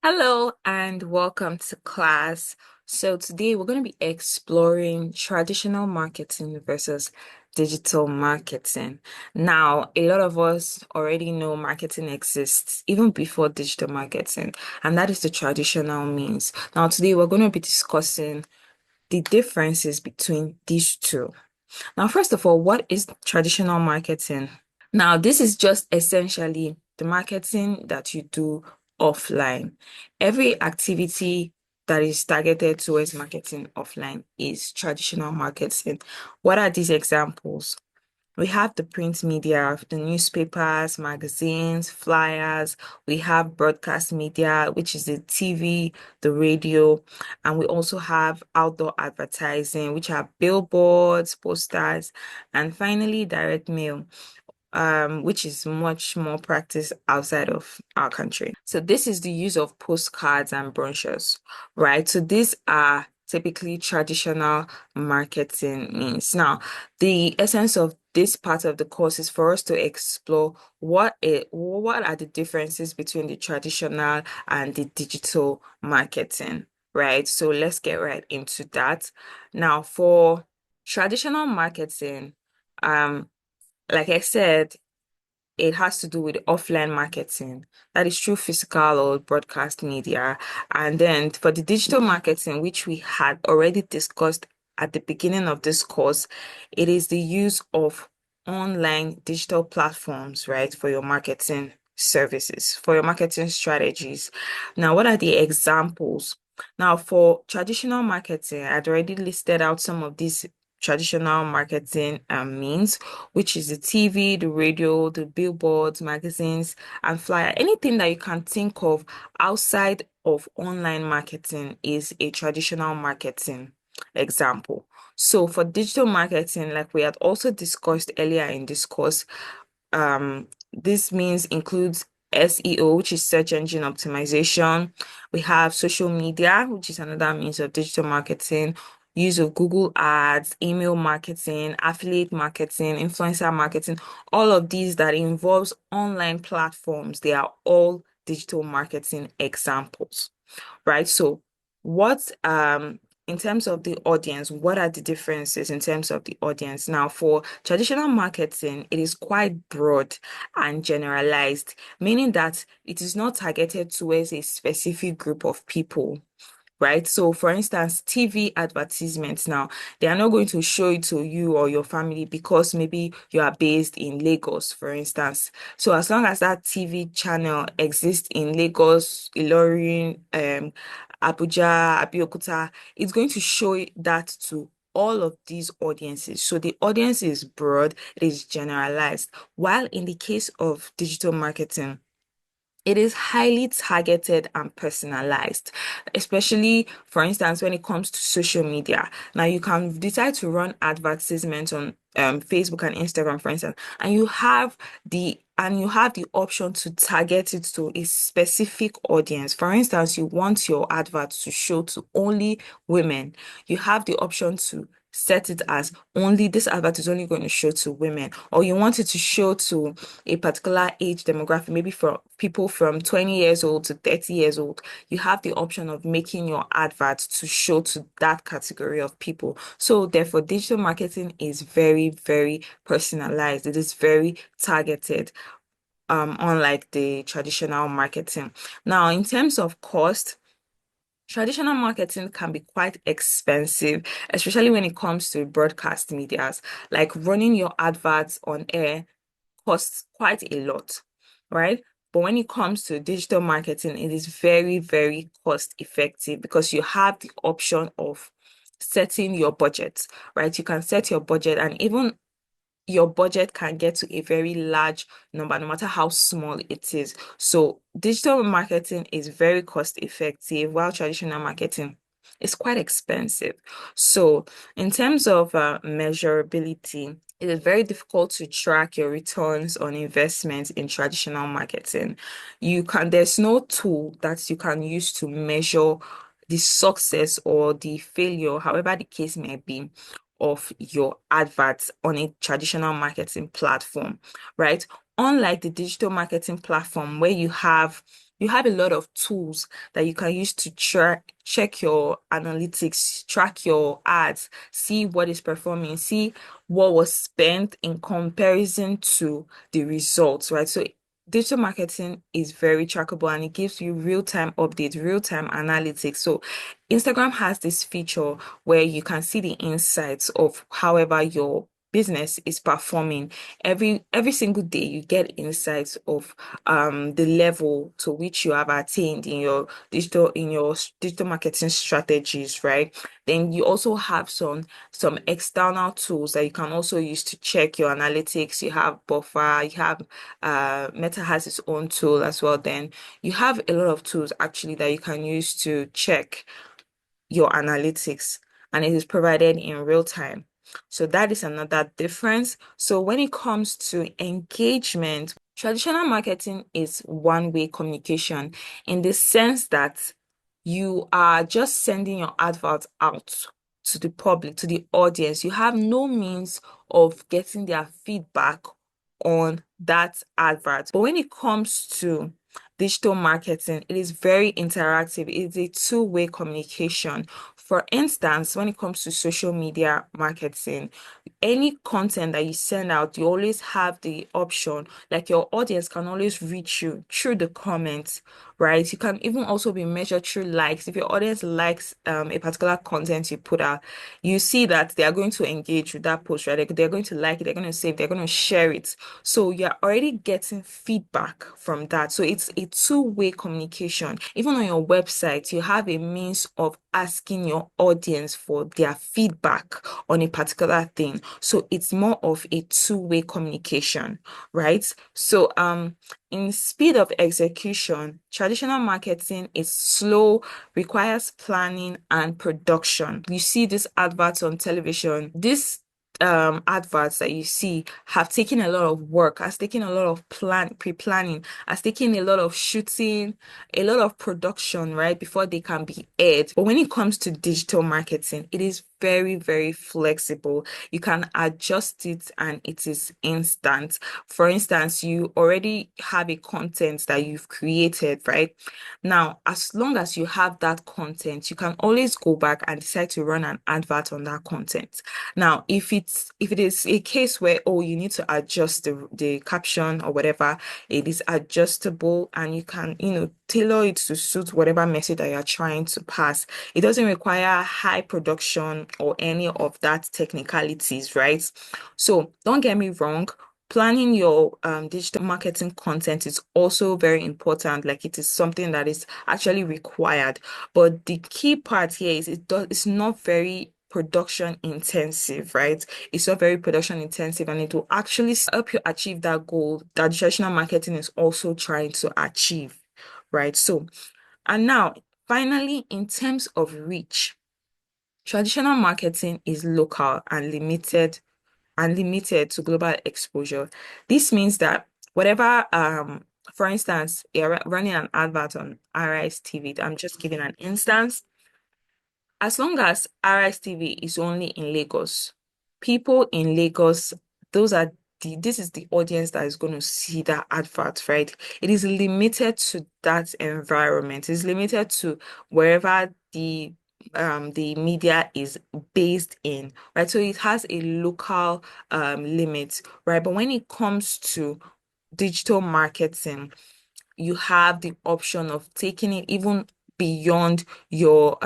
Hello and welcome to class. So today we're going to be exploring traditional marketing versus digital marketing. Now, a lot of us already know marketing exists even before digital marketing, and that is the traditional means. Now, today we're going to be discussing the differences between these two. Now, first of all, what is traditional marketing? Now, this is just essentially the marketing that you do offline. Every activity that is targeted towards marketing offline is traditional marketing. What are these examples? We have the print media, the newspapers, magazines, flyers. We have broadcast media, which is the TV, the radio, and we also have outdoor advertising, which are billboards, posters, and finally direct mail, which is much more practiced outside of our country. So this is the use of postcards and brochures, right? So these are typically traditional marketing means. Now, the essence of this part of the course is for us to explore what are the differences between the traditional and the digital marketing, right? So let's get right into that. Now, for traditional marketing, um, like I said, it has to do with offline marketing. That is through physical or broadcast media. And then for the digital marketing, which we had already discussed at the beginning of this course, it is the use of online digital platforms, right, for your marketing services, for your marketing strategies. Now, what are the examples? Now, for traditional marketing, I'd already listed out some of these traditional marketing means, which is the TV, the radio, the billboards, magazines, and flyer. Anything that you can think of outside of online marketing is a traditional marketing example. So for digital marketing, like we had also discussed earlier in this course, this means includes SEO, which is search engine optimization. We have social media, which is another means of digital marketing, use of Google Ads, email marketing, affiliate marketing, influencer marketing, all of these that involves online platforms, they are all digital marketing examples, right? So what in terms of the audience, what are the differences in terms of the audience? Now, for traditional marketing, it is quite broad and generalized, meaning that it is not targeted towards a specific group of people, right? So, for instance, TV advertisements now, they are not going to show it to you or your family because maybe you are based in Lagos, for instance. So, as long as that TV channel exists in Lagos, Ilorin, Abuja, Abeokuta, it's going to show that to all of these audiences. So the audience is broad, it is generalized. While in the case of digital marketing, it is highly targeted and personalized, especially, for instance, when it comes to social media. Now, you can decide to run advertisements on Facebook and Instagram, for instance, and you have the option to target it to a specific audience. For instance, you want your advert to show to only women. You have the option to set it as only this advert is only going to show to women, or you want it to show to a particular age demographic, maybe for people from 20 years old to 30 years old. You have the option of making your advert to show to that category of people. So therefore, digital marketing is very, very personalized. It is very targeted, unlike the traditional marketing. Now, in terms of cost, traditional marketing can be quite expensive, especially when it comes to broadcast medias. Like running your adverts on air costs quite a lot, right? But when it comes to digital marketing, it is very, very cost effective because you have the option of setting your budget, right? You can set your budget, and even your budget can get to a very large number, no matter how small it is. So digital marketing is very cost effective, while traditional marketing is quite expensive. So in terms of measurability, it is very difficult to track your returns on investment in traditional marketing. There's no tool that you can use to measure the success or the failure, however the case may be, of your adverts on a traditional marketing platform, right? Unlike the digital marketing platform where you have you have a lot of tools that you can use to track, check your analytics, track your ads, see what is performing, see what was spent in comparison to the results, right? So digital marketing is very trackable and it gives you real-time updates, real-time analytics. So Instagram has this feature where you can see the insights of however your business is performing. Every single day you get insights of the level to which you have attained in your digital marketing strategies, right? Then you also have some external tools that you can also use to check your analytics. You have Buffer, you have Meta has its own tool as well. Then you have a lot of tools actually that you can use to check your analytics, and it is provided in real time. So that is another difference. So when it comes to engagement, traditional marketing is one-way communication in the sense that you are just sending your advert out to the public, to the audience. You have no means of getting their feedback on that advert. But when it comes to digital marketing, it is very interactive. It's a two-way communication. For instance, when it comes to social media marketing, any content that you send out, you always have the option, like your audience can always reach you through the comments, right? You can even also be measured through likes. If your audience likes a particular content you put out, you see that they are going to engage with that post, right? They're going to like it, they're going to save, they're going to share it. So you're already getting feedback from that. So it's a two-way communication. Even on your website, you have a means of asking your audience for their feedback on a particular thing. So it's more of a two-way communication, right? So in speed of execution, traditional marketing is slow, requires planning and production. You see these adverts on television. This adverts that you see have taken a lot of work, has taken a lot of pre-planning, has taken a lot of shooting, a lot of production, right, before they can be aired. But when it comes to digital marketing, it is very, very flexible. You can adjust it and it is instant. For instance, you already have a content that you've created, right? Now, as long as you have that content, you can always go back and decide to run an advert on that content. Now, if it is a case where oh you need to adjust the caption or whatever, it is adjustable and you can, tailor it to suit whatever message that you're trying to pass. It doesn't require high production or any of that technicalities, right? So don't get me wrong. Planning your digital marketing content is also very important. Like it is something that is actually required. But the key part here is it's not very production intensive, right? It's not very production intensive and it will actually help you achieve that goal that traditional marketing is also trying to achieve, right? So, and now finally, in terms of reach, traditional marketing is local and limited to global exposure. This means that whatever, for instance, you're running an advert on RIS TV, I'm just giving an instance. As long as RIS TV is only in Lagos, people in Lagos, this is the audience that is going to see that advert, right? It is limited to that environment. It's limited to wherever the media is based in, right? So it has a local limit, right? But when it comes to digital marketing, you have the option of taking it even beyond your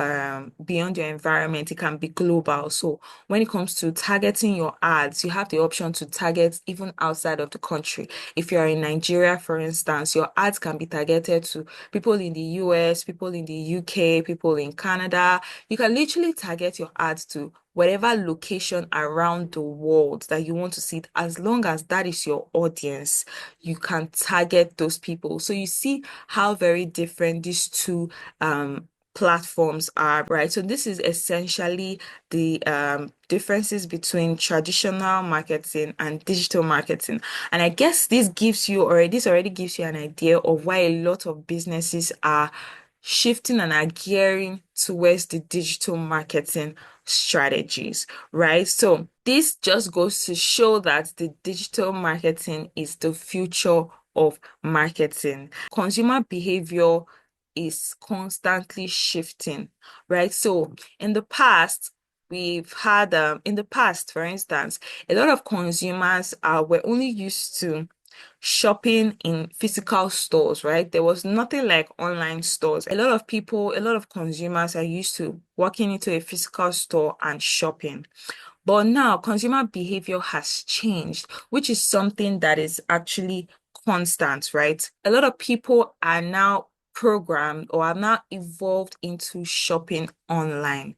environment. It can be global. So when it comes to targeting your ads, you have the option to target even outside of the country. If you're in Nigeria, for instance, your ads can be targeted to people in the US, people in the UK, people in Canada. You can literally target your ads to whatever location around the world that you want to see it, as long as that is your audience, you can target those people. So you see how very different these two platforms are, right? So this is essentially the differences between traditional marketing and digital marketing. And I guess this already gives you an idea of why a lot of businesses are shifting and are gearing towards the digital marketing strategies, right? So this just goes to show that the digital marketing is the future of marketing. Consumer behavior is constantly shifting, right? So in the past, we've had in the past, for instance, a lot of consumers were only used to shopping in physical stores, right? There was nothing like online stores. A lot of people, a lot of consumers are used to walking into a physical store and shopping. But now consumer behavior has changed, which is something that is actually constant, right? A lot of people are now programmed or are now evolved into shopping online.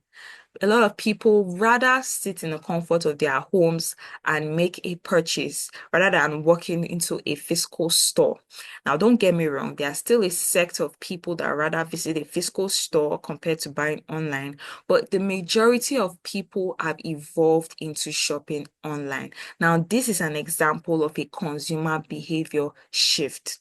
A lot of people rather sit in the comfort of their homes and make a purchase rather than walking into a physical store. Now, don't get me wrong, there are still a sect of people that rather visit a physical store compared to buying online, but the majority of people have evolved into shopping online. Now, this is an example of a consumer behavior shift.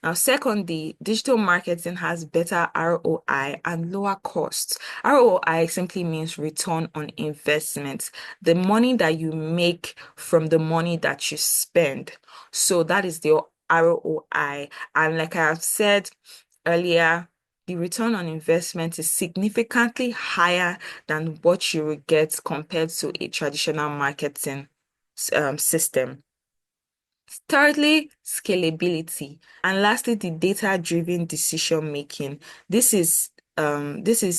Now, secondly, digital marketing has better ROI and lower costs. ROI simply means return on investment, the money that you make from the money that you spend. So that is the ROI. And like I have said earlier, the return on investment is significantly higher than what you would get compared to a traditional marketing system. Thirdly, scalability. And lastly, the data-driven decision making. This is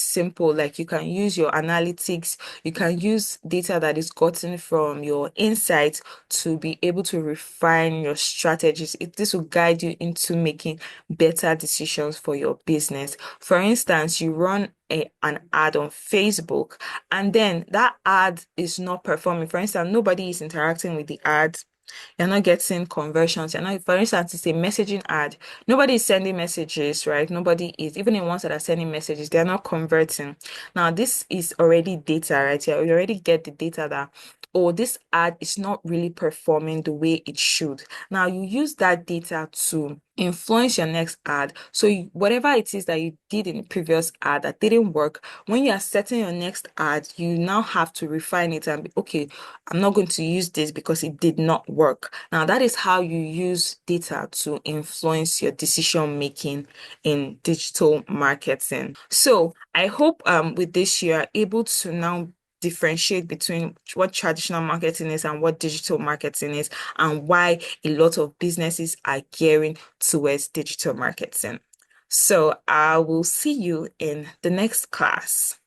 simple. Like you can use your analytics, you can use data that is gotten from your insights to be able to refine your strategies. This will guide you into making better decisions for your business. For instance, you run an ad on Facebook and then that ad is not performing. For instance, nobody is interacting with the ad, you're not getting conversions. You're not, for instance, it's a messaging ad. Nobody is sending messages, right? Nobody is, even the ones that are sending messages, they're not converting. Now, this is already data, right? You already get the data that, oh, this ad is not really performing the way it should. Now, you use that data to influence your next ad. So whatever it is that you did in the previous ad that didn't work, when you are setting your next ad, you now have to refine it and be, okay, I'm not going to use this because it did not work. Now, that is how you use data to influence your decision making in digital marketing. So, I hope with this you are able to now differentiate between what traditional marketing is and what digital marketing is, and why a lot of businesses are gearing towards digital marketing. So, I will see you in the next class.